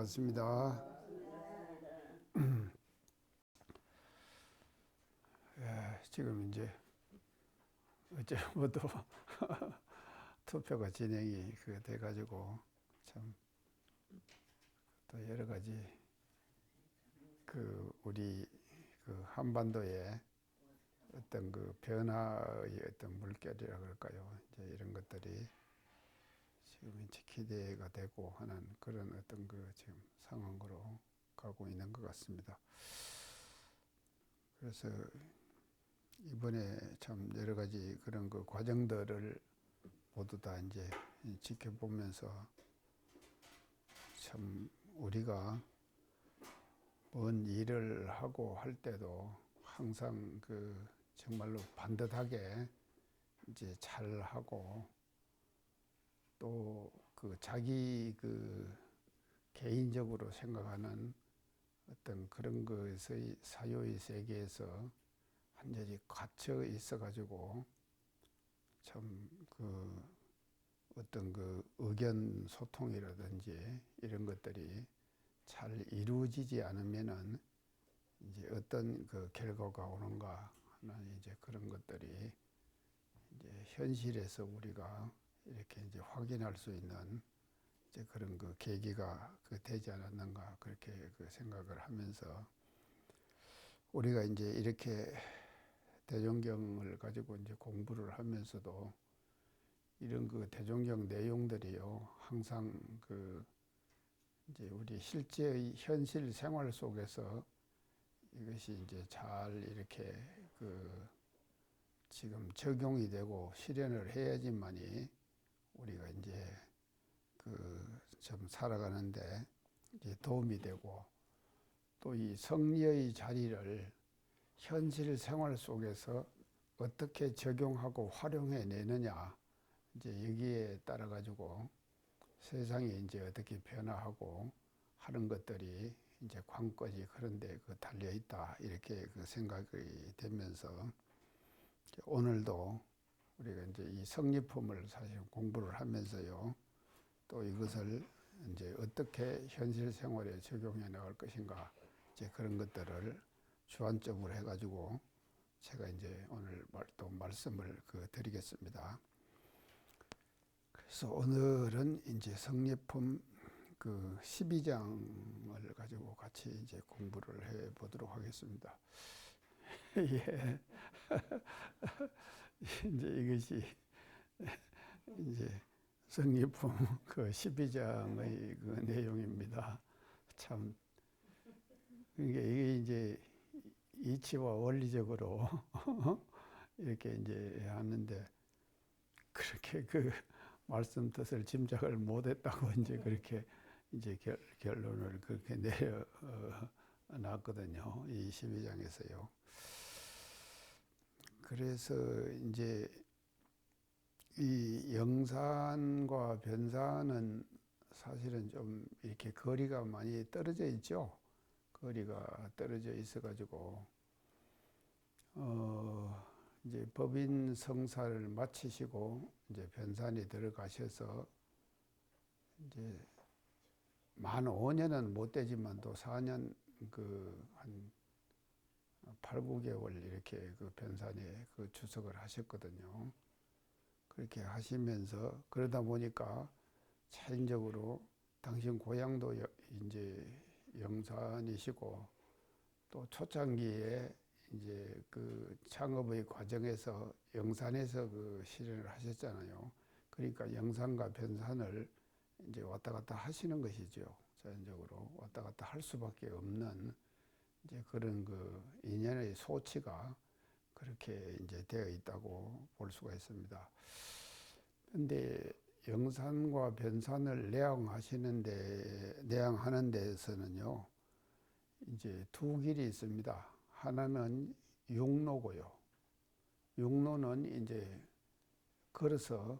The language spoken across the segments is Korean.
반갑습니다. 예, 지금 이제 어제부터 투표가 진행이 돼가지고 참 또 여러 가지 우리 한반도의 어떤 변화의 어떤 물결이라 그럴까요? 이제 이런 것들이 지금 이제 기대가 되고 하는 그런 어떤 지금 상황으로 가고 있는 것 같습니다. 그래서 이번에 참 여러 가지 그런 과정들을 모두 다 이제 지켜보면서 참 우리가 뭔 일을 하고 할 때도 항상 정말로 반듯하게 이제 잘 하고 또 자기 개인적으로 생각하는 어떤 그런 것의 사유의 세계에서 완전히 갇혀 있어 가지고 참 어떤 의견 소통이라든지 이런 것들이 잘 이루어지지 않으면은 이제 어떤 결과가 오는가 하는 이제 그런 것들이 이제 현실에서 우리가 이렇게 이제 확인할 수 있는 이제 그런 계기가 되지 않았는가 그렇게 생각을 하면서 우리가 이제 이렇게 대종경을 가지고 이제 공부를 하면서도 이런 대종경 내용들이요 항상 이제 우리 실제의 현실 생활 속에서 이것이 이제 잘 이렇게 지금 적용이 되고 실현을 해야지만이 우리가 이제 좀 살아가는데 이제 도움이 되고 또 이 성리의 자리를 현실 생활 속에서 어떻게 적용하고 활용해 내느냐 이제 여기에 따라 가지고 세상이 이제 어떻게 변화하고 하는 것들이 이제 관건이 그런데 달려 있다 이렇게 생각이 되면서 오늘도 우리가 이제 이 성리품을 사실 공부를 하면서요 또 이것을 이제 어떻게 현실 생활에 적용해 나갈 것인가 이제 그런 것들을 주안점으로 해가지고 제가 이제 오늘 또 말씀을 드리겠습니다. 그래서 오늘은 이제 성리품 12장을 가지고 같이 이제 공부를 해 보도록 하겠습니다. 예. 이제 이것이 이제 성리품 12장의 내용입니다. 참 이게 이제 이치와 원리적으로 이렇게 이제 하는데 그렇게 말씀 뜻을 짐작을 못했다고 이제 그렇게 이제 결론을 그렇게 내려 놨거든요. 이 12장에서요. 그래서 이제 이 영산과 변산은 사실은 좀 이렇게 거리가 많이 떨어져 있죠. 거리가 떨어져 있어가지고 이제 법인 성사를 마치시고 이제 변산에 들어가셔서 이제 만 5년은 못 되지만도 4년 한 8, 9개월 이렇게 변산에 주석을 하셨거든요. 그렇게 하시면서 그러다 보니까 차인적으로 당신 고향도 이제 영산이시고 또 초창기에 이제 창업의 과정에서 영산에서 실현을 하셨잖아요. 그러니까 영산과 변산을 이제 왔다 갔다 하시는 것이죠. 자연적으로 왔다 갔다 할 수밖에 없는 이제 그런 인연의 소치가 그렇게 이제 되어 있다고 볼 수가 있습니다. 근데 영산과 변산을 내양하는 데에서는요, 이제 두 길이 있습니다. 하나는 육로고요. 육로는 이제 걸어서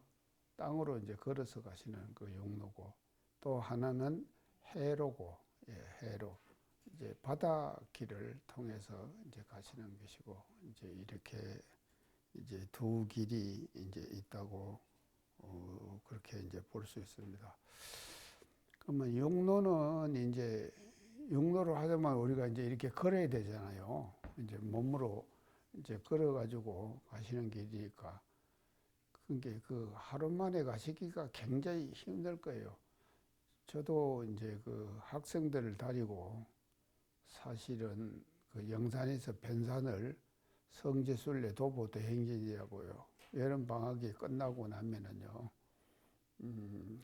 땅으로 이제 걸어서 가시는 육로고, 또 하나는 해로고, 예, 해로. 이제 바닷길을 통해서 이제 가시는 것이고, 이제 이렇게 이제 두 길이 이제 있다고 그렇게 이제 볼 수 있습니다. 그러면 육로는 이제 육로로 하자면 우리가 이제 이렇게 걸어야 되잖아요. 이제 몸으로 이제 걸어가지고 가시는 길이니까. 그게 그 하루 만에 가시기가 굉장히 힘들 거예요. 저도 이제 그 학생들을 다니고 사실은 그 영산에서 변산을 성지순례 도보 대행진이라고요. 여름 방학이 끝나고 나면은요,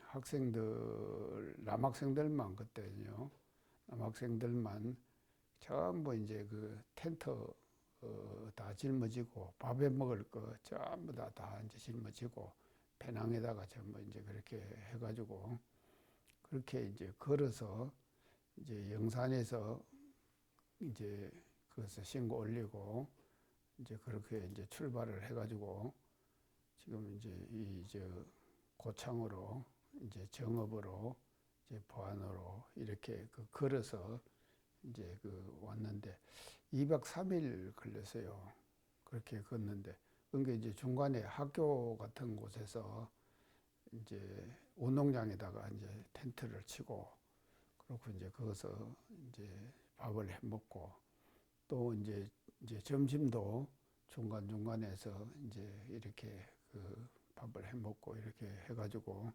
학생들, 남학생들만 그때는요, 남학생들만 전부 이제 그 텐트 다 짊어지고 밥에 먹을 거 전부 다 이제 짊어지고 배낭에다가 전부 이제 그렇게 해가지고 그렇게 이제 걸어서 이제 영산에서 이제 그것을 신고 올리고 이제 그렇게 이제 출발을 해가지고 지금 이제 저 고창으로 이제 정읍으로 이제 보안으로 이렇게 그 걸어서 이제 그 왔는데 2박 3일 걸렸어요. 그렇게 걷는데 그게 이제 중간에 학교 같은 곳에서 이제 운동장에다가 이제 텐트를 치고 그렇고 이제 거기서 이제 밥을 해 먹고 또 이제 점심도 중간중간에서 이제 이렇게 그 밥을 해 먹고 이렇게 해가지고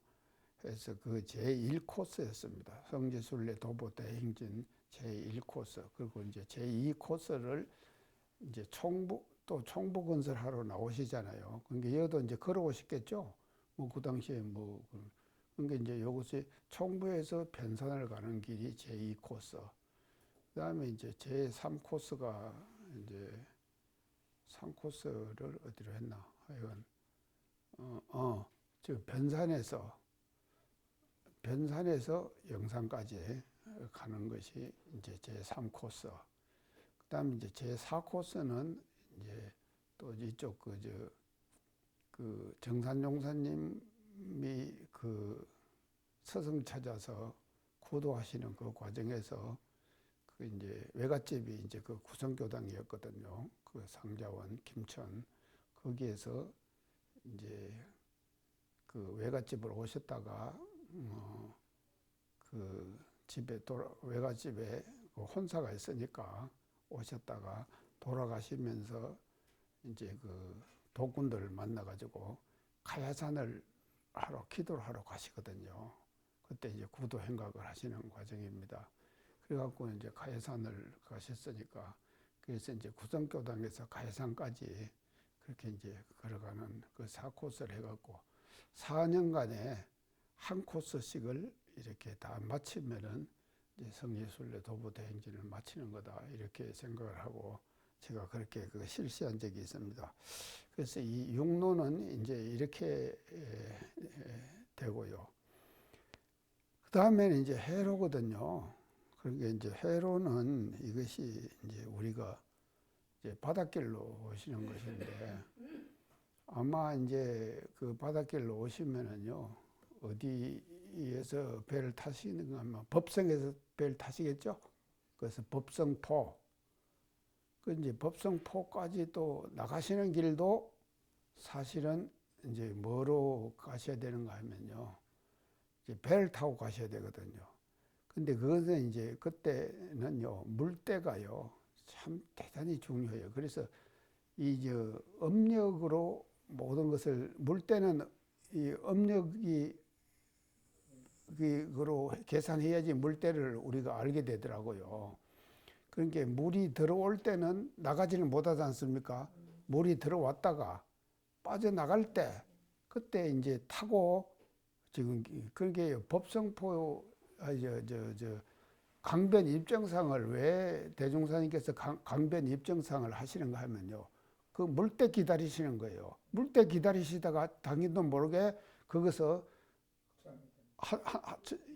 해서 그 제1코스였습니다. 성지순례 도보 대행진 제1코스. 그리고 이제 제2코스를 이제 또 총부 건설하러 나오시잖아요. 그러니까 여도 이제 걸어오셨겠죠. 뭐 그 당시에 뭐 그러니까 이제 요것이 총부에서 변산을 가는 길이 제2코스. 그다음에 이제 제3코스가 이제 3코스를 어디로 했나? 하여간 저 변산에서 영산까지 가는 것이 이제 제3코스. 그다음에 이제 제4코스는 이제 또 이쪽 그 정산용사님이 그 서성 찾아서 구도하시는 그 과정에서 그 이제 외갓집이 이제 그 구성교당이었거든요. 그 상자원, 김천 거기에서 이제 그 외갓집으로 오셨다가 그 집에 외갓집에 그 혼사가 있으니까 오셨다가 돌아가시면서 이제 그 도군들을 만나가지고 가야산을 기도를 하러 가시거든요. 그때 이제 구도 행각을 하시는 과정입니다. 그래갖고 이제 가야산을 가셨으니까 그래서 이제 구성교당에서 가야산까지 그렇게 이제 걸어가는 그 4코스를 해갖고 4년간에 한 코스씩을 이렇게 다 마치면은 이제 성지순례 도보 대행진을 마치는 거다 이렇게 생각을 하고 제가 그렇게 그 실시한 적이 있습니다. 그래서 이 육로는 이제 이렇게 되고요. 그 다음에는 이제 해로거든요. 그러니까 이제 해로는 이것이 이제 우리가 이제 바닷길로 오시는 것인데 아마 이제 그 바닷길로 오시면은요 어디에서 배를 타시는가 하면 법성에서 배를 타시겠죠. 그래서 법성포 그 이제 법성포까지 또 나가시는 길도 사실은 이제 뭐로 가셔야 되는가 하면요 이제 배를 타고 가셔야 되거든요. 근데 그것은 이제 그때는요 물때가요 참 대단히 중요해요. 그래서 이 음력으로 모든 것을 물때는 이 음력이 그로 계산해야지 물때를 우리가 알게 되더라고요. 그러니까 물이 들어올 때는 나가지는 못하지 않습니까? 물이 들어왔다가 빠져나갈 때 그때 이제 타고 지금 그게 법성포 강변 입정상을 왜 대종사님께서 강변 입정상을 하시는가 하면요. 그 물때 기다리시는 거예요. 물때 기다리시다가 당신도 모르게 거기서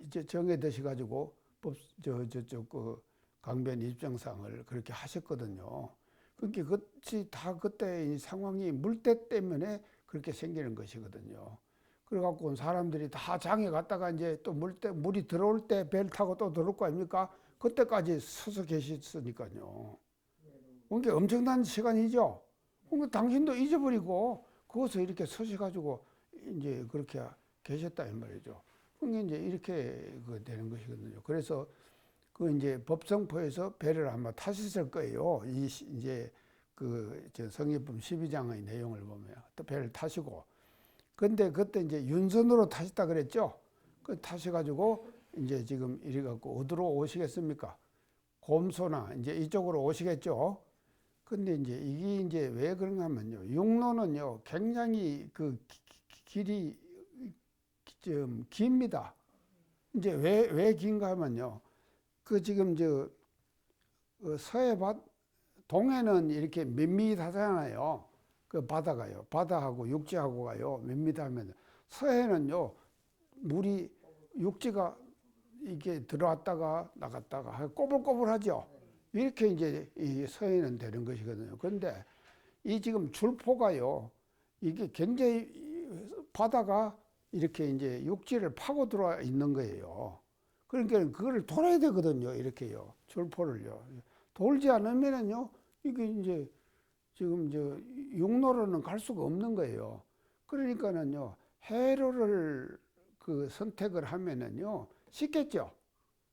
이제 정해 드셔가지고 그 강변 입정상을 그렇게 하셨거든요. 그러니까 그것이 다 그때 상황이 물때 때문에 그렇게 생기는 것이거든요. 그래갖고 사람들이 다 장에 갔다가 이제 또 물이 들어올 때 배를 타고 또 들어올 거 아닙니까? 그때까지 서서 계셨으니까요. 그게 엄청난 시간이죠. 그러니까 당신도 잊어버리고 거기서 이렇게 서셔가지고 이제 그렇게 계셨다 이 말이죠. 그게 이제 이렇게 그 되는 것이거든요. 그래서 그 이제 법성포에서 배를 아마 타셨을 거예요. 이제 그 성의품 12장의 내용을 보면 또 배를 타시고. 근데 그때 이제 윤선으로 타셨다 그랬죠. 그 타셔가지고 이제 지금 이래 갖고 어디로 오시겠습니까? 곰소나 이제 이쪽으로 오시겠죠. 근데 이제 이게 이제 왜 그런가 하면요. 육로는요, 굉장히 그 길이 좀 깁니다. 이제 왜 긴가 하면요. 그 지금 서해밭, 동해는 이렇게 밋밋하잖아요. 그 바다가요. 바다하고 육지하고가요. 밋밋하면 서해는요, 물이 육지가 이게 들어왔다가 나갔다가 꼬불꼬불하죠. 이렇게 이제 이 서해는 되는 것이거든요. 그런데 이 지금 줄포가요, 이게 굉장히 바다가 이렇게 이제 육지를 파고 들어와 있는 거예요. 그러니까 그걸 돌아야 되거든요. 이렇게요. 줄포를요. 돌지 않으면은요, 이게 이제 지금 육로로는 갈 수가 없는 거예요. 그러니까는요, 해로를 그 선택을 하면은요, 쉽겠죠.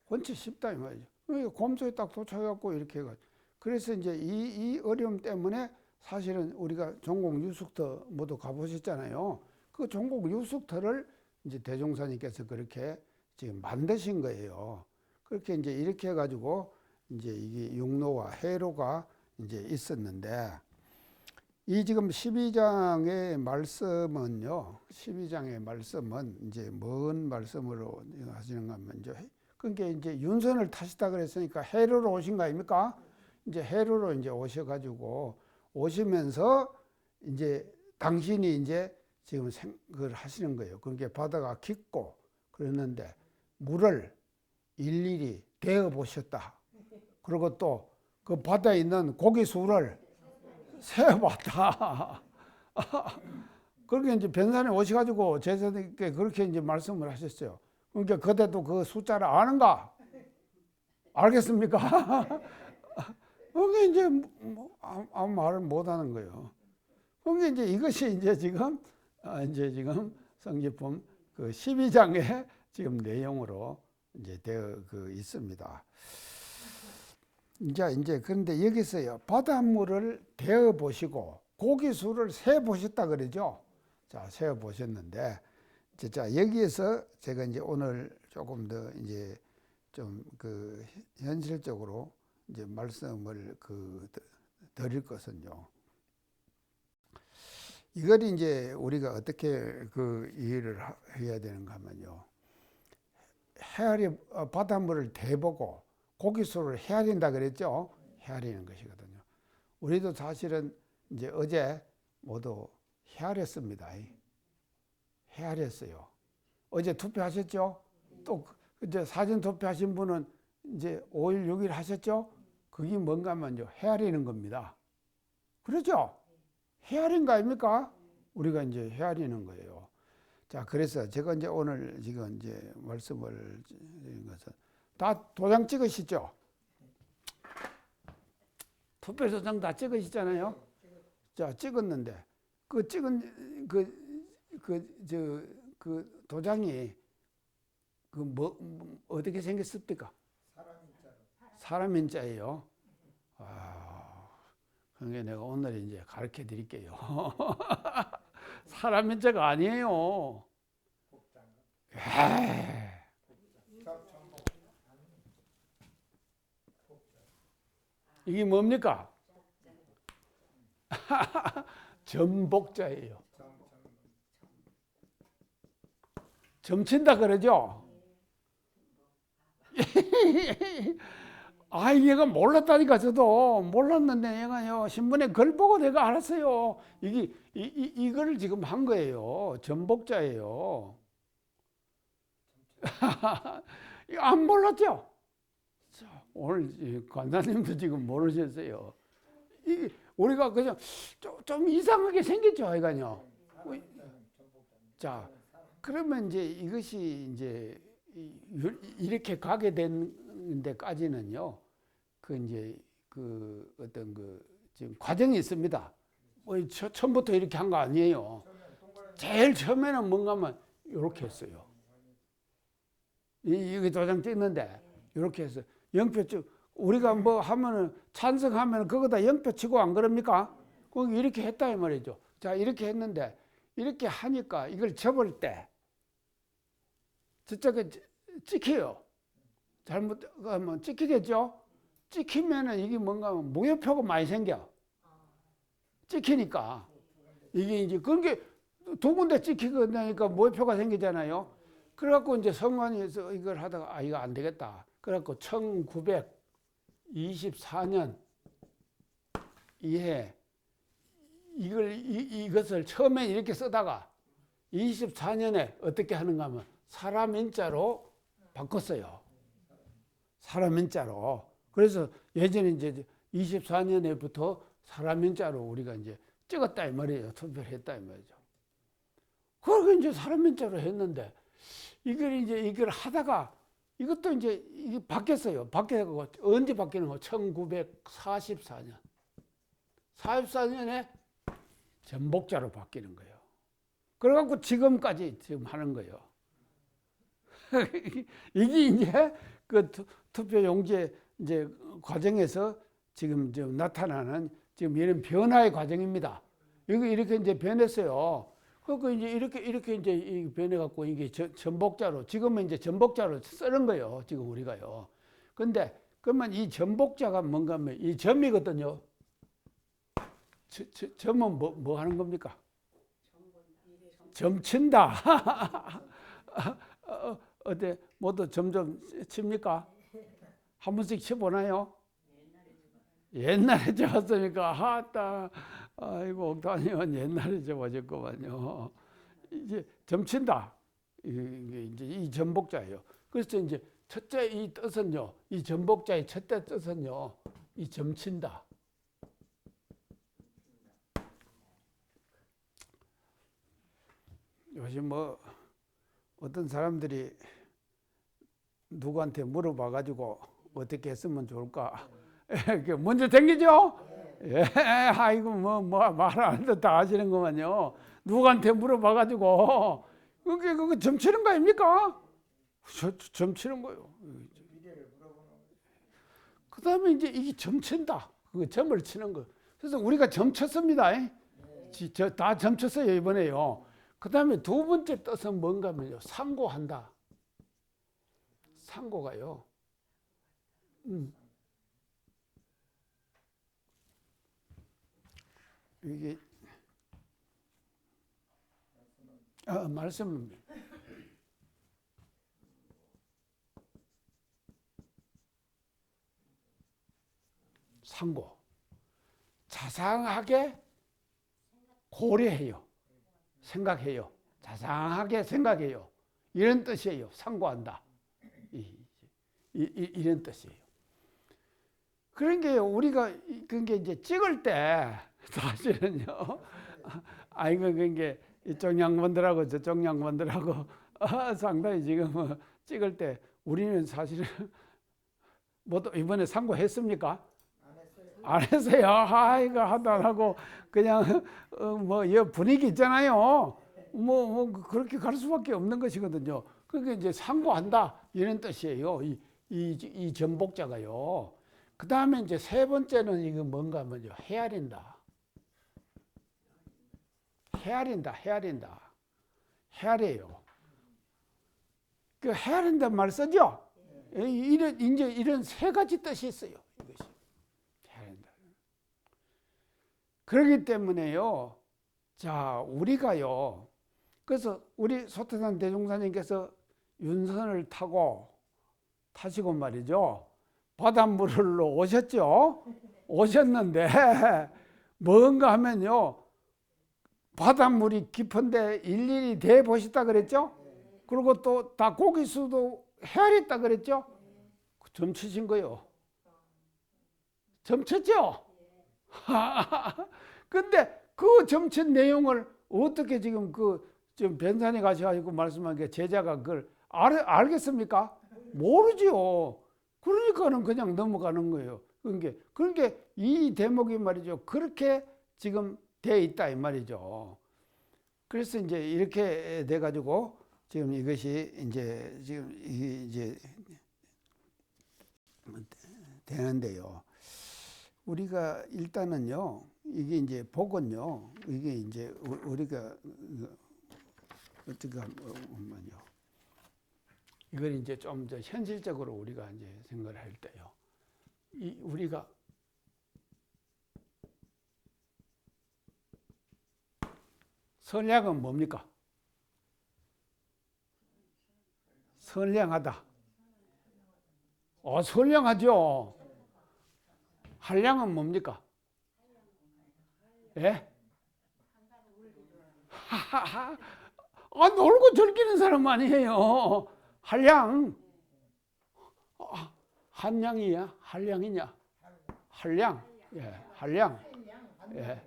원체 쉽다 이 말이죠. 곰소에 딱 도착해갖고 이렇게 해가지고. 그래서 이제 이 어려움 때문에 사실은 우리가 종곡 유숙터 모두 가보셨잖아요. 그 종곡 유숙터를 이제 대종사님께서 그렇게 지금 만드신 거예요. 그렇게 이제 이렇게 해가지고 이제 이게 육로와 해로가 이제 있었는데, 이 지금 12장의 말씀은요, 12장의 말씀은 이제 뭔 말씀으로 하시는가 하면 그러니까 이제 윤선을 타시다 그랬으니까 해로로 오신 거 아닙니까? 이제 해로로 이제 오셔가지고 오시면서 이제 당신이 이제 지금 생각을 하시는 거예요. 그러니까 바다가 깊고 그랬는데 물을 일일이 대어 보셨다. 그리고 또 그 바다에 있는 고기 수를 세어봤다. 그렇게 이제 변산에 오셔가지고 제자들께 그렇게 이제 말씀을 하셨어요. 그러니까 그때도 그 숫자를 아는가? 알겠습니까? 그게 이제 아무 말을 못 하는 거예요. 그게 이제 이것이 이제 지금 성지품 그 12장의 지금 내용으로 이제 되어 있습니다. 이제 그런데 여기서요, 바닷물을 데워 보시고 고기 수를 세 보셨다 그러죠. 자, 세어 보셨는데, 자, 여기에서 제가 이제 오늘 조금 더 이제 좀 그 현실적으로 이제 말씀을 드릴 것은요. 이걸 이제 우리가 어떻게 그 이해를 해야 되는가 하면요. 바닷물을 대보고 고기 수를 헤아린다 그랬죠. 헤아리는 것이거든요. 우리도 사실은 이제 어제 모두 헤아렸습니다. 헤아렸어요. 어제 투표하셨죠? 또 이제 사전 투표하신 분은 이제 5일, 6일 하셨죠? 그게 뭔가 하면요, 헤아리는 겁니다. 그렇죠? 헤아린 거 아닙니까? 우리가 이제 헤아리는 거예요. 자, 그래서 제가 이제 오늘 지금 이제 말씀을 드린 것은 다 도장 찍으시죠? 투표 도장 다 찍으시잖아요? 자, 찍었는데 그 찍은 그 도장이 어떻게 생겼습니까? 사람 인자예요. 그러니까 내가 오늘 이제 가르쳐 드릴게요. 사람 인자가 아니에요. 이게 뭡니까? 전복자예요. 점친다 그러죠? 얘가 몰랐다니까. 저도 몰랐는데 얘가요, 신문에 글 보고 내가 알았어요. 이걸 지금 한 거예요. 전복자예요. 안 몰랐죠? 오늘 관사님도 지금 모르셨어요. 우리가 그냥 좀 이상하게 생겼죠, 하여간요. 자, 그러면 이제 이것이 이제 이렇게 가게 된 데까지는요, 어떤 지금 과정이 있습니다. 처음부터 이렇게 한 거 아니에요. 제일 처음에는 뭔가 하면 이렇게 했어요. 이게 도장 찍는데 이렇게 해서 영표 찍 우리가 뭐 하면은 찬성하면 그거다 영표 치고 안 그럽니까? 그럼 이렇게 했다 이 말이죠. 자 이렇게 했는데 이렇게 하니까 이걸 접을 때 저쪽에 찍혀요. 잘못하면 찍히겠죠? 찍히면은 이게 뭔가 하면 무효표가 많이 생겨. 찍히니까. 이게 이제 그런 게 두 군데 찍히고 나니까 무효표가 생기잖아요. 그래갖고 이제 성관위에서 이걸 하다가 이거 안 되겠다. 그래갖고 1924년 이해 이것을 처음에 이렇게 쓰다가 24년에 어떻게 하는가 하면 사람 인자로 바꿨어요. 사람 인자로. 그래서 예전에 이제 24년에부터 사람 인자로 우리가 이제 찍었다 이 말이에요. 투표를 했다 이 말이죠. 그리고 이제 사람 인자로 했는데 이걸 하다가 이것도 이제 이게 바뀌었어요. 바뀌고 언제 바뀌는 거? 1944년. 44년에 전복자로 바뀌는 거예요. 그래갖고 지금까지 지금 하는 거예요. 이게 이제 그 투표 용지 이제 과정에서 지금 나타나는 지금 이런 변화의 과정입니다. 이렇게 이제 변했어요. 그러니까 이제 이렇게 이제 변해갖고 이게 전복자로 지금은 이제 전복자로 쓰는 거예요. 지금 우리가요. 근데 그러면 이 전복자가 뭔가 하면 이 점이거든요. 점은 뭐 하는 겁니까? 점친다. 어때? 모두 점점 칩니까? 한 번씩 쳐보나요? 옛날에 쳐봤으니까 하다. 아이고 옥타니원 옛날에 쳐보셨구만요. 이제 점친다. 이게 이제 이 전복자예요. 그래서 이제 첫째 이 뜻은요. 이 전복자의 첫째 뜻은요. 이 점친다. 요즘 뭐 어떤 사람들이 누구한테 물어봐가지고 어떻게 했으면 좋을까? 문제 생기죠? 예, 아이고 뭐 말 안 해도 다 아시는구만요. 누구한테 물어봐가지고 그거 점치는 거 아닙니까? 점치는 거요. 그 다음에 이제 이게 점친다. 그 점을 치는 거. 그래서 우리가 점쳤습니다. 다 점쳤어요 이번에요. 그 다음에 두 번째 뜻은 뭔가 하면요. 상고한다. 상고가요. 이게 말씀 상고 자상하게 고려해요. 생각해요. 자상하게 생각해요. 이런 뜻이에요. 상고한다. 이런 뜻이에요. 그런 게 우리가 그게 이제 찍을 때 사실은요. 아이고 그게 이쪽 양반들하고 저쪽 양반들하고 상당히 지금 찍을 때 우리는 사실은 뭐또 이번에 상고했습니까? 안 했어요. 아이고 하도 안 하고 그냥 뭐 분위기 있잖아요. 뭐 그렇게 갈 수밖에 없는 것이거든요. 그게 이제 상고한다 이런 뜻이에요. 이 전복자가요. 그 다음에 이제 세 번째는 이거 뭔가 하면요. 헤아린다. 헤아려요. 그 헤아린다는 말 쓰죠? 이런 세 가지 뜻이 있어요. 이것이. 헤아린다. 그렇기 때문에요. 자, 우리가요. 그래서 우리 소태산 대종사님께서 윤선을 타시고 말이죠. 바닷물로 오셨죠? 오셨는데 뭔가 하면요. 바닷물이 깊은데 일일이 대보셨다 그랬죠? 그리고 또 닭고기수도 헤아렸다 그랬죠? 점치신 거요. 점쳤죠? 근데 그 점친 내용을 어떻게 지금 지금 변산에 가셔가지고 말씀한 게 제자가 그걸 알겠습니까? 모르죠. 그러니까는 그냥 넘어가는 거예요. 그러니까 이 대목이 말이죠. 그렇게 지금 돼 있다 이 말이죠. 그래서 이제 이렇게 돼 가지고 지금 이것이 이제 지금 이게 이제 되는데요. 우리가 일단은요, 이게 이제 복은요, 이게 이제 우리가 어떻게 하면요, 이걸 이제 좀 더 현실적으로 우리가 이제 생각을 할 때요, 이 우리가 선량은 뭡니까? 선량하다. 선량하죠. 한량은 뭡니까? 예? 하하하. 놀고 즐기는 사람 아니에요. 한량. 한량이야? 한량이냐? 한량. 예, 한량. 예.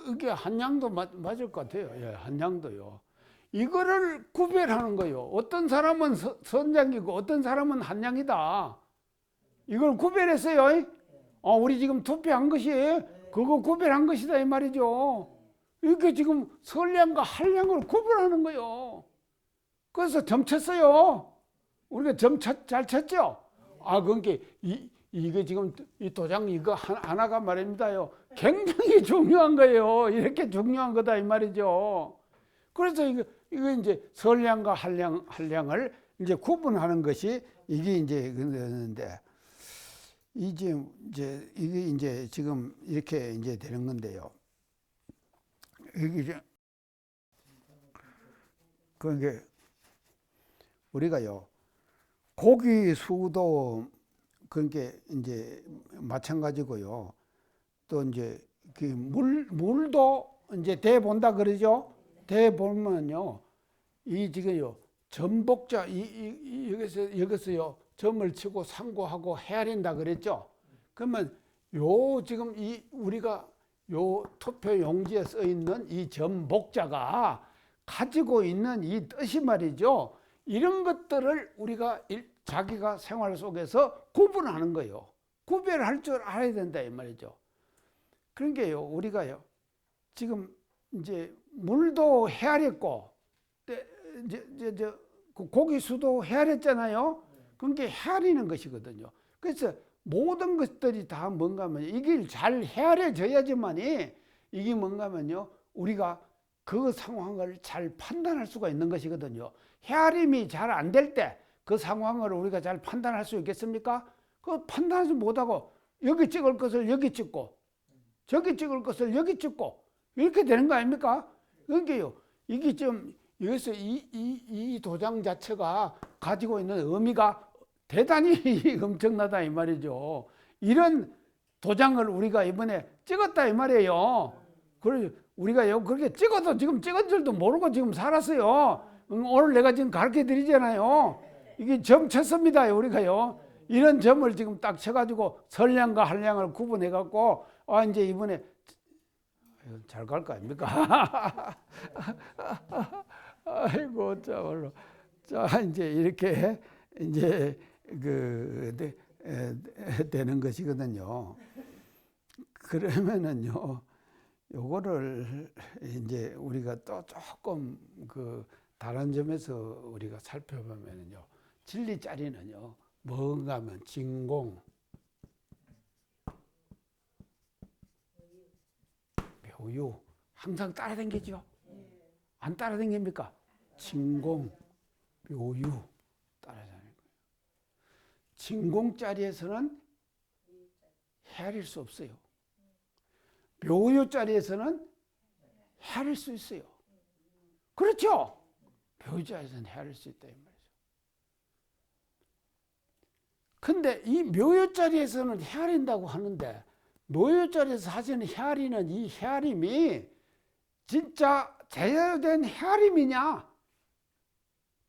이게 한량도 맞을 것 같아요. 예, 한량도요. 이거를 구별하는 거예요. 어떤 사람은 선량이고 어떤 사람은 한량이다. 이걸 구별했어요. 우리 지금 투표한 것이 그거 구별한 것이다 이 말이죠. 이렇게 지금 선량과 한량을 구별하는 거예요. 그래서 점 쳤어요. 우리가 잘 쳤죠. 그러니까 이게 지금 이 도장 이거 하나가 말입니다요. 굉장히 중요한 거예요. 이렇게 중요한 거다 이 말이죠. 그래서 이거 이제 선량과 한량을 이제 구분하는 것이 이게 이제 그런데 이게 이제 지금 이렇게 이제 되는 건데요. 이게 이제 그게 우리가요 고기 수도 그게 이제 마찬가지고요. 또 이제 그 물도 이제 대 본다 그러죠. 대 보면요, 이 지금요 전복자 여기서요 점을 치고 상고하고 헤아린다 그랬죠. 그러면 요 지금 이 우리가 요 투표 용지에 써 있는 이 전복자가 가지고 있는 이 뜻이 말이죠. 이런 것들을 우리가 자기가 생활 속에서 구분하는 거예요. 구별할 줄 알아야 된다 이 말이죠. 그러니까요 우리가요 지금 이제 물도 헤아렸고 이제 고기 수도 헤아렸잖아요. 그러니까 헤아리는 것이거든요. 그래서 모든 것들이 다 뭔가 하면 이게 잘 헤아려져야지만이 이게 뭔가 하면요 우리가 그 상황을 잘 판단할 수가 있는 것이거든요. 헤아림이 잘 안 될 때 그 상황을 우리가 잘 판단할 수 있겠습니까? 그 판단하지 못하고 여기 찍을 것을 여기 찍고 저기 찍을 것을 여기 찍고 이렇게 되는 거 아닙니까? 그러니까요 이게 좀 여기서 이 도장 자체가 가지고 있는 의미가 대단히 엄청나다 이 말이죠. 이런 도장을 우리가 이번에 찍었다 이 말이에요. 그래 우리가 그렇게 찍어도 지금 찍은 줄도 모르고 지금 살았어요. 오늘 내가 지금 가르쳐 드리잖아요. 이게 점 쳤습니다 우리가요. 이런 점을 지금 딱 쳐가지고 선량과 한량을 구분해 갖고 이제 이번에 잘 갈 거 아닙니까? 아이고 참말로. 자 이제 이렇게 이제 되는 것이거든요. 그러면은요, 요거를 이제 우리가 또 조금 다른 점에서 우리가 살펴보면요, 진리짜리는요, 뭔가 하면 진공, 묘유 항상 따라다니죠. 안 따라다닙니까? 진공, 묘유 따라다니는 거예요. 진공짜리에서는 헤아릴 수 없어요. 묘유짜리에서는 헤아릴 수 있어요. 그렇죠? 묘유짜리에서는 헤아릴 수 있다 이 말이죠. 근데 이 묘유짜리에서는 헤아린다고 하는데 묘유짜리에서 사실은 헤아리는 이 헤아림이 진짜 제대로 된 헤아림이냐?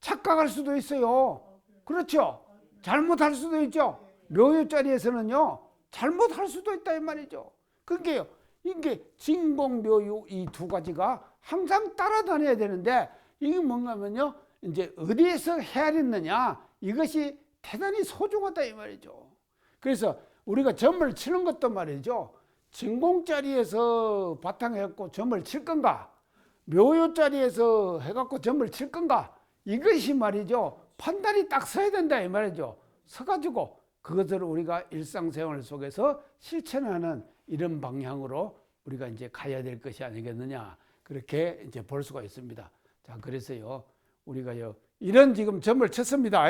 착각할 수도 있어요. 그렇죠? 잘못할 수도 있죠. 묘유짜리에서는요, 잘못할 수도 있다 이 말이죠. 그러니까요, 이게 진공, 묘유 이 두 가지가 항상 따라다녀야 되는데 이게 뭔가 하면요, 이제 어디에서 헤아렸느냐 이것이 대단히 소중하다 이 말이죠. 그래서 우리가 점을 치는 것도 말이죠. 진공짜리에서 바탕에 갖고 점을 칠 건가? 묘요 자리에서 해갖고 점을 칠 건가? 이것이 말이죠. 판단이 딱 서야 된다 이 말이죠. 서가지고 그것을 우리가 일상생활 속에서 실천하는 이런 방향으로 우리가 이제 가야 될 것이 아니겠느냐. 그렇게 이제 볼 수가 있습니다. 자, 그래서요. 우리가요. 이런 지금 점을 쳤습니다.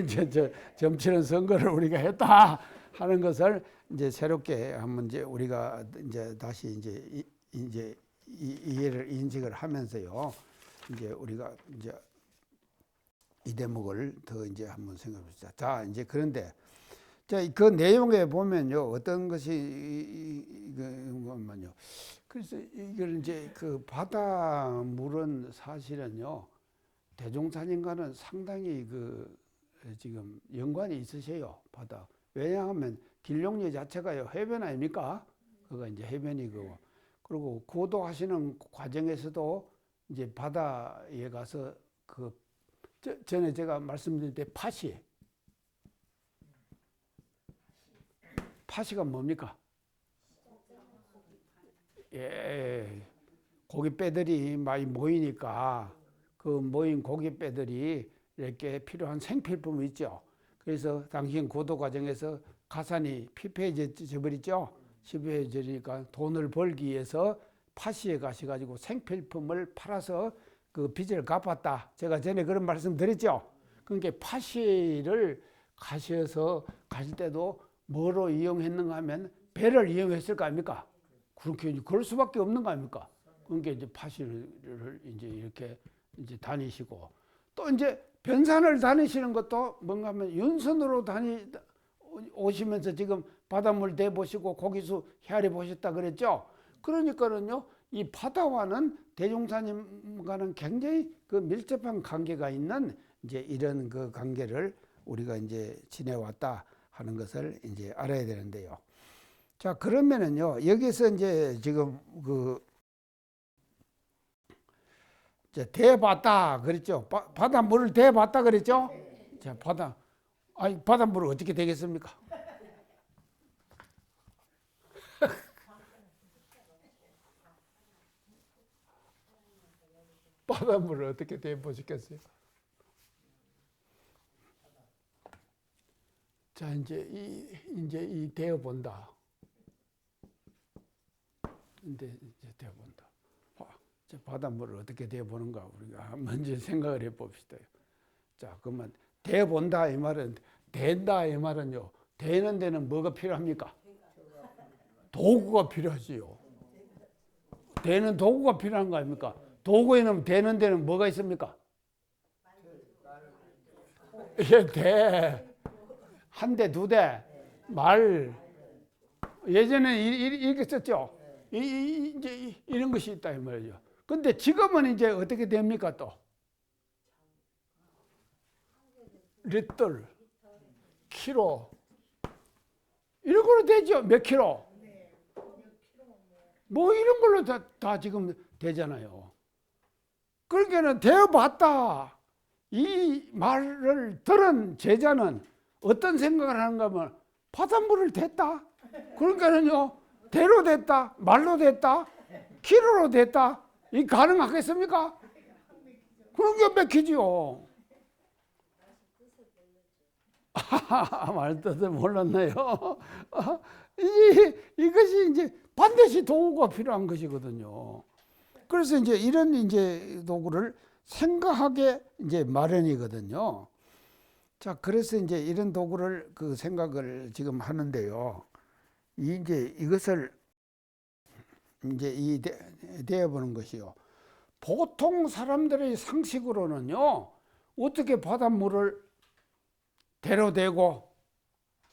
이제 점 치는 선거를 우리가 했다 하는 것을 이제 새롭게 한번 이제 우리가 이제 다시 이제 이해를 인식을 하면서요. 이제 우리가 이제 이 대목을 더 이제 한번 생각해 봅시다. 자, 이제 그런데 자, 그 내용에 보면요. 어떤 것이 이거만요. 그래서 이걸 이제 그 바닷물은 사실은요. 대종사님과는 상당히 그 지금 연관이 있으세요. 바다. 왜냐하면 길룡리 자체가요. 해변 아닙니까? 그거 이제 해변이고. 그리고 고도하시는 과정에서도 이제 바다에 가서 그 전에 제가 말씀드릴 때 파시가 뭡니까? 예, 고깃배들이 많이 모이니까 그 모인 고깃배들이 이렇게 필요한 생필품이 있죠. 그래서 당신 고도 과정에서 가산이 피폐해져 버리죠. 피폐해지니까 돈을 벌기 위해서 파시에 가셔가지고 생필품을 팔아서 그 빚을 갚았다. 제가 전에 그런 말씀 드렸죠. 그러니까 파시를 가셔서 가실 때도 뭐로 이용했는가 하면 배를 이용했을 거 아닙니까? 그렇게 그럴 수밖에 없는 거 아닙니까? 그러니까 이제 파시를 이제 이렇게 이제 다니시고 또 이제 변산을 다니시는 것도 뭔가 하면 윤선으로 오시면서 지금 바닷물 대보시고 고기수 헤아려 보셨다 그랬죠? 그러니까는요, 이 바다와는 대종사님과는 굉장히 그 밀접한 관계가 있는 이제 이런 그 관계를 우리가 이제 지내왔다 하는 것을 이제 알아야 되는데요. 자, 그러면은요, 여기서 이제 지금 이제 대봤다 그랬죠. 바닷물을 대봤다 그랬죠. 자, 바닷물을 어떻게 되겠습니까? 바닷물을 어떻게 대보시겠어요? 자, 이제 이 대어 본다. 이제 대어 본다. 바닷물을 어떻게 대어 보는가 우리가 먼저 생각을 해 봅시다. 자, 그러면 대어 본다 이 말은 된다 이 말은요. 되는 데는 뭐가 필요합니까? 도구가 필요하지요. 되는 도구가 필요한 거 아닙니까? 도구에는 되는 데는 뭐가 있습니까? 대. 한 대, 두 대, 말. 예전에 이렇게 썼죠. 이제 이런 것이 있다 이 말이죠. 근데 지금은 이제 어떻게 됩니까 또? 리틀, 키로. 이런 걸로 되죠. 몇 킬로? 뭐 이런 걸로 다 지금 되잖아요. 그러니까는 되어봤다. 이 말을 들은 제자는 어떤 생각을 하는가 하면 바닷물을 댔다. 그러니까는요, 대로 됐다, 말로 됐다, 키로로 됐다. 이 가능하겠습니까? 그런 게 맥히지요. 말 뜻을 몰랐나요? 이것이 이제 반드시 도구가 필요한 것이거든요. 그래서 이제 이런 이제 도구를 생각하게 이제 마련이거든요. 자, 그래서 이제 이런 도구를 그 생각을 지금 하는데요. 이제 이것을 이제 대해보는 것이요. 보통 사람들의 상식으로는요, 어떻게 바닷물을 대로 대고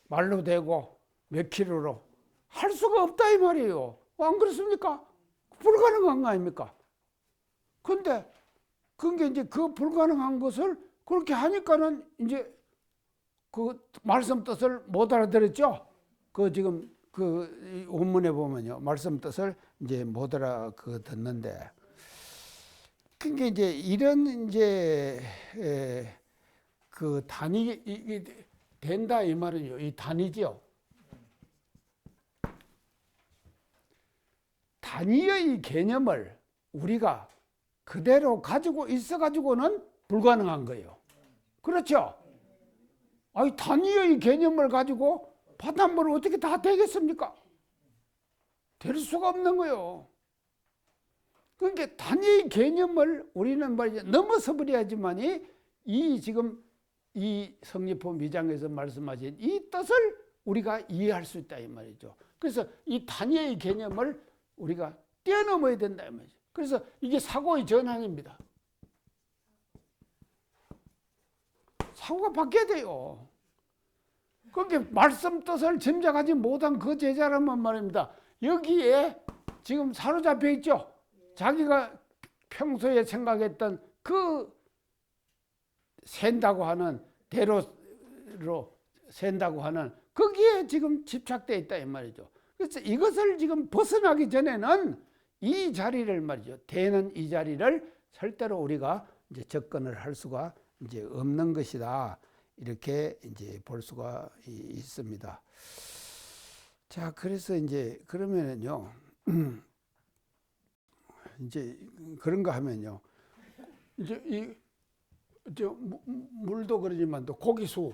말로 대고 몇 킬로로 할 수가 없다 이 말이에요. 안 그렇습니까? 불가능한 거 아닙니까? 근데 그게 이제 그 불가능한 것을 그렇게 하니까는 이제 그 말씀 뜻을 못 알아들었죠. 그 지금 그 원문에 보면요, 말씀 뜻을 이제 못 알아듣는데, 그게 이제 이런 이제 그 단위 이게 된다 이 말은요, 이 단위죠. 단위의 개념을 우리가 그대로 가지고 있어가지고는 불가능한 거예요. 그렇죠? 아니, 단위의 개념을 가지고 바닷물을 어떻게 다 되겠습니까? 될 수가 없는 거예요. 그러니까 단위의 개념을 우리는 말이죠. 넘어서 버려야지만이 이 지금 이 성리품 2장에서 말씀하신 이 뜻을 우리가 이해할 수 있다 이 말이죠. 그래서 이 단위의 개념을 우리가 뛰어넘어야 된다 이 말이죠. 그래서 이게 사고의 전환입니다. 사고가 바뀌어야 돼요. 그러니까 말씀 뜻을 짐작하지 못한 그 제자라면 말입니다. 여기에 지금 사로잡혀 있죠. 자기가 평소에 생각했던 그 샌다고 하는 대로로 샌다고 하는 거기에 지금 집착되어 있다 이 말이죠. 그래서 이것을 지금 벗어나기 전에는 이 자리를 말이죠. 되는 이 자리를 절대로 우리가 이제 접근을 할 수가 이제 없는 것이다. 이렇게 이제 볼 수가 있습니다. 자, 그래서 이제 그러면은요, 이제 그런가 하면요, 이제 물도 그러지만 또 고기수,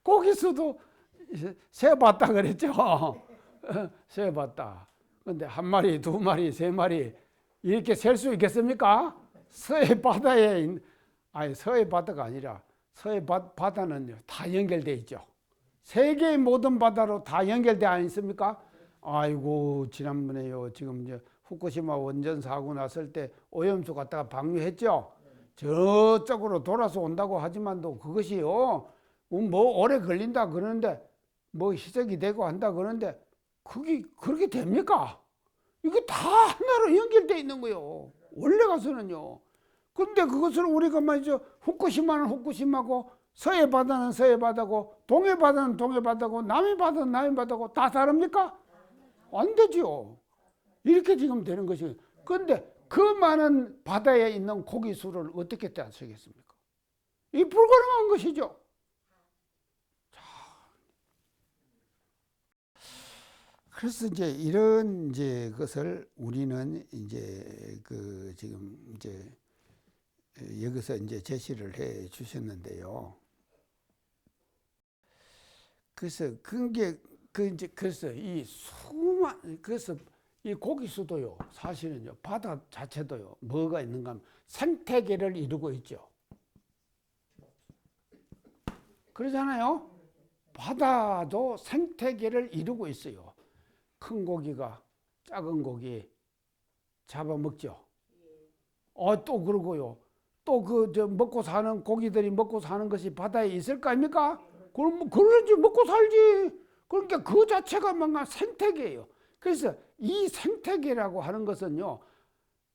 고기수도 세봤다 그랬죠. 세봤다. 근데 한 마리, 두 마리, 세 마리 이렇게 셀 수 있겠습니까? 서해 바다에 아니 서해 바다가 아니라 서해 바다는요 다 연결돼 있죠. 세계의 모든 바다로 다 연결돼 안 있습니까? 아이고 지난번에요 지금 이제 후쿠시마 원전 사고 났을 때 오염수 갖다가 방류했죠. 저쪽으로 돌아서 온다고 하지만도 그것이요 뭐 오래 걸린다 그러는데 뭐 희석이 되고 한다 그러는데 그게 그렇게 됩니까? 이게 다 하나로 연결돼 있는 거예요. 원래 가서는요. 근데 그것을 우리가 말이죠. 후쿠시마는 후쿠시마고 서해 바다는 서해 바다고 동해 바다는 동해 바다고 남해 바다는 남해 바다고 다 다릅니까? 안 되죠. 이렇게 지금 되는 것이. 그런데 그 많은 바다에 있는 고기 수를 어떻게 따지겠습니까? 이 불가능한 것이죠. 자, 그래서 이제 이런 이제 것을 우리는 이제 그 지금 이제 여기서 이제 제시를 해 주셨는데요. 그래서 그게 그래서 이 수만 그래서 이 고기 수도요 사실은요 바다 자체도요 뭐가 있는가 하면 생태계를 이루고 있죠. 그러잖아요. 바다도 생태계를 이루고 있어요. 큰 고기가 작은 고기 잡아먹죠. 또 그러고요. 또 먹고 사는 고기들이 먹고 사는 것이 바다에 있을 거 아닙니까? 그럼 그러지 먹고 살지. 그러니까 그 자체가 뭔가 생태계예요. 그래서 이 생태계라고 하는 것은요.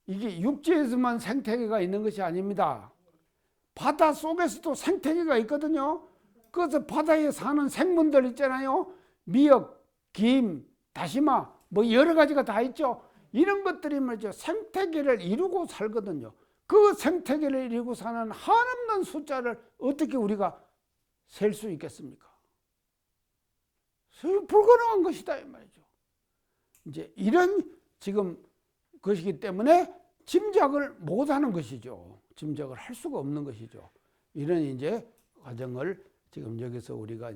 이게 육지에서만 생태계가 있는 것이 아닙니다. 바다 속에서도 생태계가 있거든요. 그래서 바다에 사는 생물들 있잖아요. 미역, 김, 다시마 뭐 여러 가지가 다 있죠. 이런 것들이 말이죠. 생태계를 이루고 살거든요. 그 생태계를 이루고 사는 한없는 숫자를 어떻게 우리가 셀 수 있겠습니까? 불가능한 것이다 이 말이죠. 이제 이런 지금 것이기 때문에 짐작을 못하는 것이죠. 짐작을 할 수가 없는 것이죠. 이런 이제 과정을 지금 여기서 우리가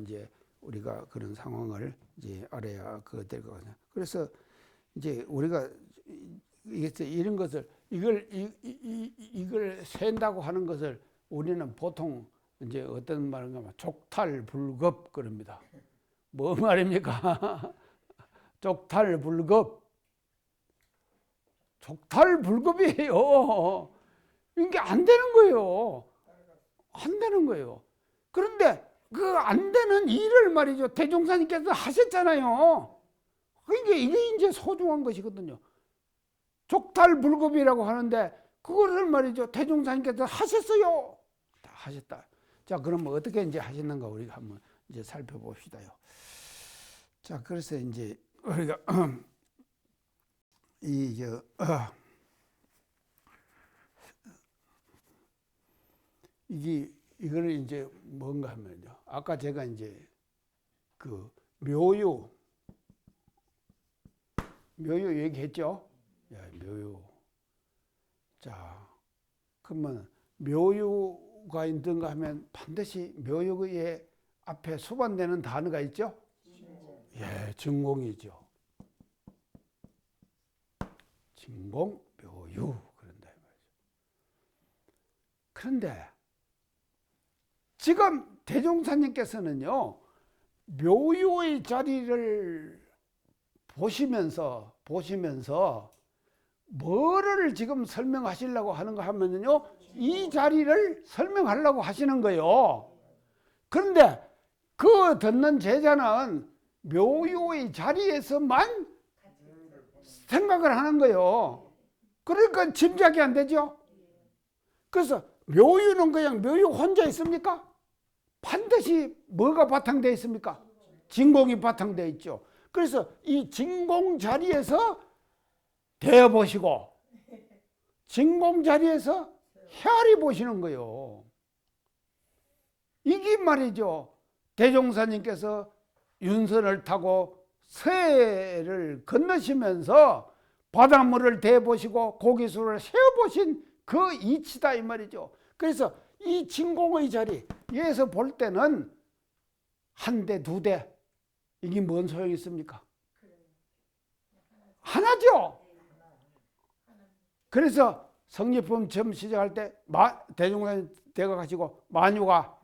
그런 상황을 이제 알아야 될 것 같아요. 그래서 이제 우리가 이런 것을 이걸 센다고 하는 것을 우리는 보통 이제 어떤 말인가 하면 족탈불급 그럽니다. 뭐 말입니까? 족탈불급. 족탈불급이에요. 이게 안 되는 거예요. 안 되는 거예요. 그런데 그 안 되는 일을 말이죠. 대종사님께서 하셨잖아요. 그러니까 이게 이제 소중한 것이거든요. 족탈불급이라고 하는데 그거를 말이죠. 대종사님께서 하셨어요. 다 하셨다. 자, 그럼 어떻게 이제 하셨는가 우리가 한번 이제 살펴봅시다요. 자, 그래서 이제 우리가 이걸 이제 뭔가 하면요. 아까 제가 이제 그 묘유 묘유 얘기했죠? 예, 묘유. 자, 그러면 묘유가 있는가 하면 반드시 묘유의 앞에 수반되는 단어가 있죠? 예, 진공이죠. 진공, 묘유. 그런다 이 말이죠. 그런데 지금 대종사님께서는요, 묘유의 자리를 보시면서 뭐를 지금 설명하시려고 하는가 하면요, 이 자리를 설명하려고 하시는 거예요. 그런데 그 듣는 제자는 묘유의 자리에서만 생각을 하는 거예요. 그러니까 짐작이 안 되죠. 그래서 묘유는 그냥 묘유 혼자 있습니까? 반드시 뭐가 바탕되어 있습니까? 진공이 바탕되어 있죠. 그래서 이 진공 자리에서 대어 보시고 진공 자리에서 헤아리 보시는 거예요. 이게 말이죠. 대종사님께서 윤선을 타고 서해를 건너시면서 바닷물을 대보시고 고기수를 세어보신 그 이치다 이 말이죠. 그래서 이 진공의 자리에서 볼 때는 한 대, 두 대, 이게 뭔 소용이 있습니까? 하나죠. 그래서 성립품 처음 시작할 때 대종사님 대가 가시고 만유가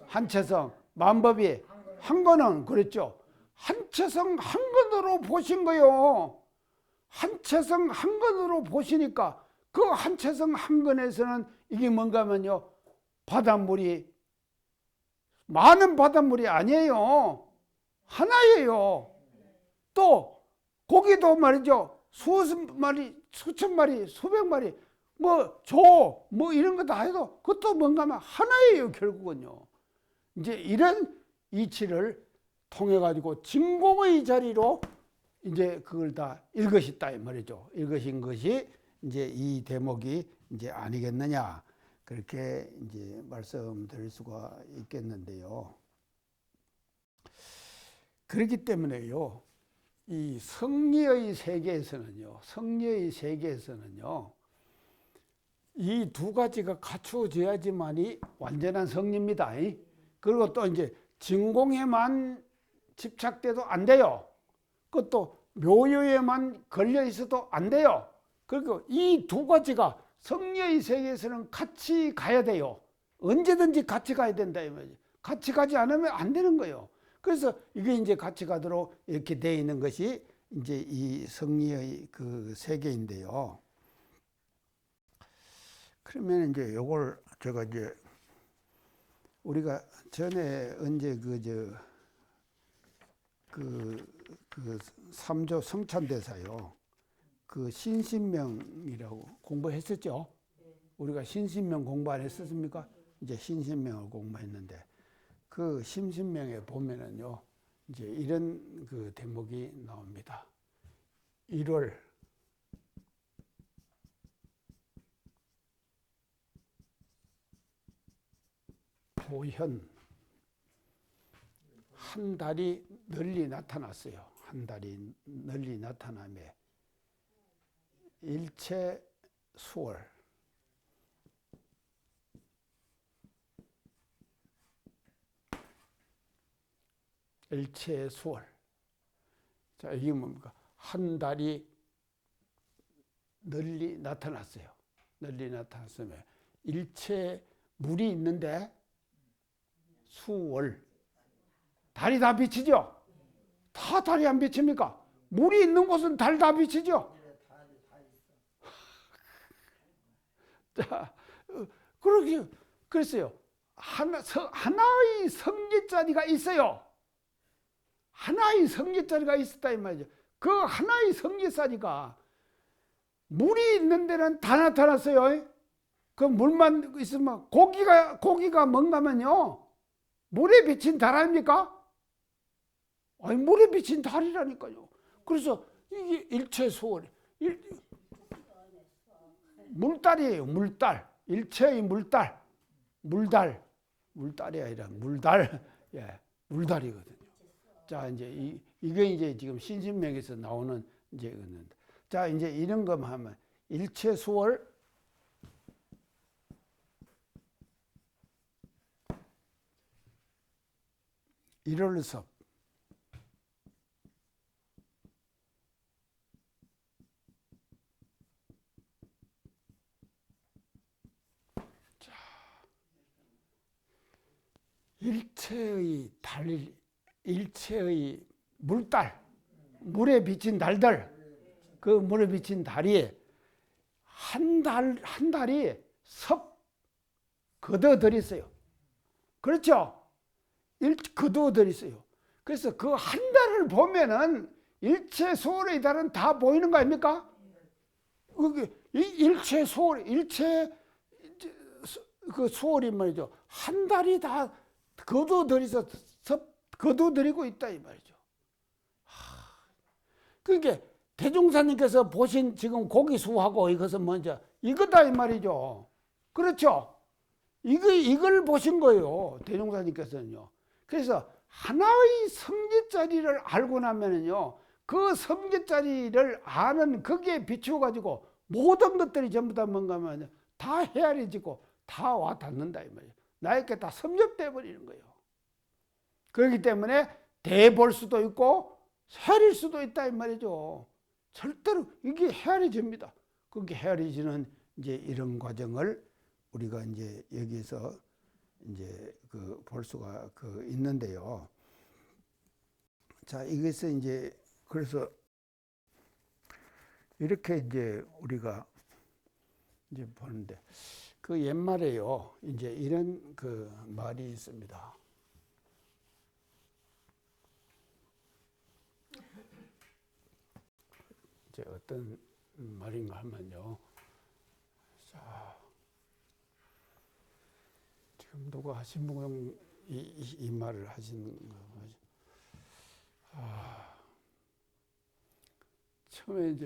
한채성, 만법이 한 건은 그랬죠. 한채성 한 건으로 보신 거요. 한채성 한 건으로 보시니까 그 한채성 한 건에서는 이게 뭔가 하면요, 바닷물이 많은 바닷물이 아니에요. 하나예요. 또 고기도 말이죠. 수십 마리, 수천 마리, 수백 마리, 뭐 이런 거 다 해도 그것도 뭔가 하면 하나예요, 결국은요. 이제 이런 이치를 통해 가지고 진공의 자리로 이제 그걸 다 읽으셨다 이 말이죠. 읽으신 것이 이제 이 대목이 이제 아니겠느냐, 그렇게 이제 말씀드릴 수가 있겠는데요. 그렇기 때문에요, 이 성리의 세계에서는요, 이 두 가지가 갖추어져야지만이 완전한 성리입니다. 그리고 또 이제 진공에만 집착돼도 안 돼요. 그것도 묘유에만 걸려 있어도 안 돼요. 그리고 이 두 가지가 성리의 세계에서는 같이 가야 돼요. 언제든지 같이 가야 된다 이 말이죠. 같이 가지 않으면 안 되는 거예요. 그래서 이게 이제 같이 가도록 이렇게 되어 있는 것이 이제 이 성리의 그 세계인데요. 그러면 이제 요걸 제가 이제 우리가 전에 언제 그 3조 성찬대사요, 그 신신명이라고 공부했었죠. 우리가 신신명 공부 안 했었습니까? 이제 신신명을 공부했는데 그 신신명에 보면은요, 이제 이런 그 대목이 나옵니다. 1월 보현, 한 달이 널리 나타났어요. 한 달이 널리 나타남에 일체 수월, 일체 수월. 자, 이게 뭡니까? 한 달이 널리 나타났어요. 널리 나타났으면 일체 물이 있는데 수월, 달이 다 비치죠? 다 달이 안 비칩니까? 물이 있는 곳은 달 다 비치죠? 자, 그렇게, 그랬어요. 하나의 성리자리가 있어요. 하나의 성리자리가 있었다 이 말이죠. 그 하나의 성리자리가 물이 있는 데는 다 나타났어요. 그 물만 있으면 고기가 뭔가면요, 물에 비친 달 아닙니까? 아니, 물에 비친 달이라니까요. 그래서 이게 일체수월, 물달이에요. 물달, 일체의 물달, 물달이 아니라 물달, 예, 물달이거든요. 자, 이제 이게 이제 지금 신신명에서 나오는 이제 자, 이제 이런 것만 하면 일체 수월 일월섭 자, 일체의 달, 일체의 물달, 물에 비친 달들, 그 물에 비친 달이 한 달이 섭 걷어들이 있어요. 그렇죠? 걷어들이 있어요. 그래서 그 한 달을 보면은 일체 소월의 달은 다 보이는 거 아닙니까? 일체 소월, 일체 그 소월이 말이죠. 한 달이 다 걷어들이서 걷어들이고 있다 이 말이죠. 그러니까 대종사님께서 보신 지금 고기수하고 이것은 먼저 이거다 이 말이죠. 그렇죠? 이걸 보신 거예요. 대종사님께서는요. 그래서 하나의 성질자리를 알고 나면은요, 그 성질자리를 아는 거기에 비추어 가지고 모든 것들이 전부 다 뭔가 하면 다 헤아려지고 다 와 닿는다 이 말이에요. 나에게 다 섭렵돼 버리는 거예요. 그렇기 때문에 대볼 수도 있고 헤아릴 수도 있다 이 말이죠. 절대로 이게 헤아려집니다. 그렇게 헤아려지는 이제 이런 과정을 우리가 이제 여기서 이제 그 볼 수가 그 있는데요. 자, 이것을 이제 그래서 이렇게 이제 우리가 이제 보는데 그 옛말에요. 이제 이런 그 말이 있습니다. 이제 어떤 말인가 하면요. 자, 지금 누가 하신 분 이 말을 하신 거죠. 처음에 이제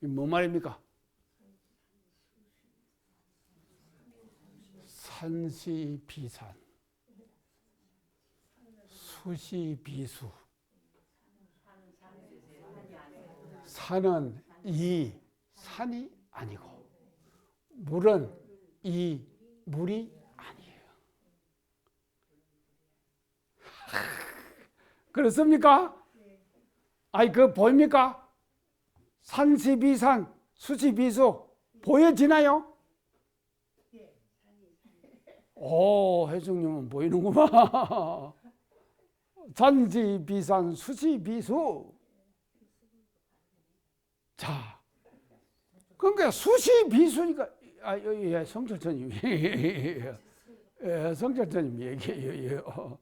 이 뭐 말입니까? 산시비산, 수시비수. 산은 이 산이 아니고 물은 이 물이 아니에요. 그렇습니까? 아니 그 보입니까? 산시비산, 수시비수 보여지나요? 오, 회장님은 보이는구만. 산시비산, 수시비수. 자, 그러니까 수시비수니까 예, 성철천님, 예, 성철천님 얘기해요.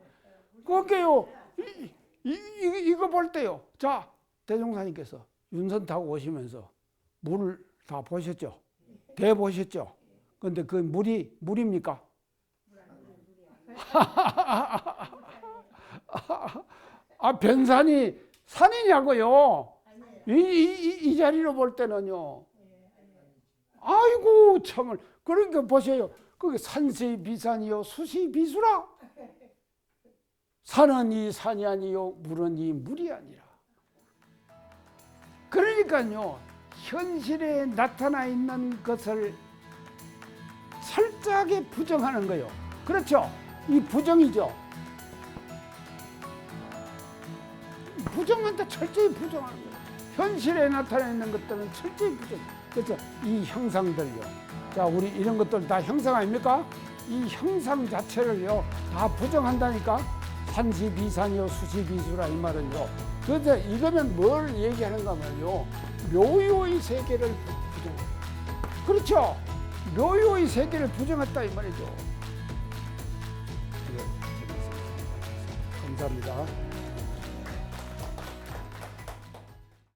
그게요, 이거 볼 때요. 자, 대종사님께서 윤선 타고 오시면서 물을 다 보셨죠? 대 보셨죠? 근데 그 물입니까? 변산이 산이냐고요? 이 자리로 볼 때는요. 아이고 참을. 그러니까 보세요. 그게 산시비산이요 수시비수라. 산은 이 산이 아니요 물은 이 물이 아니라. 그러니까요. 현실에 나타나 있는 것을 철저하게 부정하는 거예요. 그렇죠? 이 부정이죠. 부정한다 철저히 부정하는 거예요. 현실에 나타나 있는 것들은 철저히 부정. 그래서 이 형상들요. 자, 우리 이런 것들 다 형상 아닙니까? 이 형상 자체를요 다 부정한다니까. 산시비산이요 수시비수라 이 말은요. 그래서 이거는 뭘 얘기하는가 하면요. 묘요의 세계를 부정한다. 그렇죠? 묘요의 세계를 부정했다 이 말이죠. 네, 감사합니다.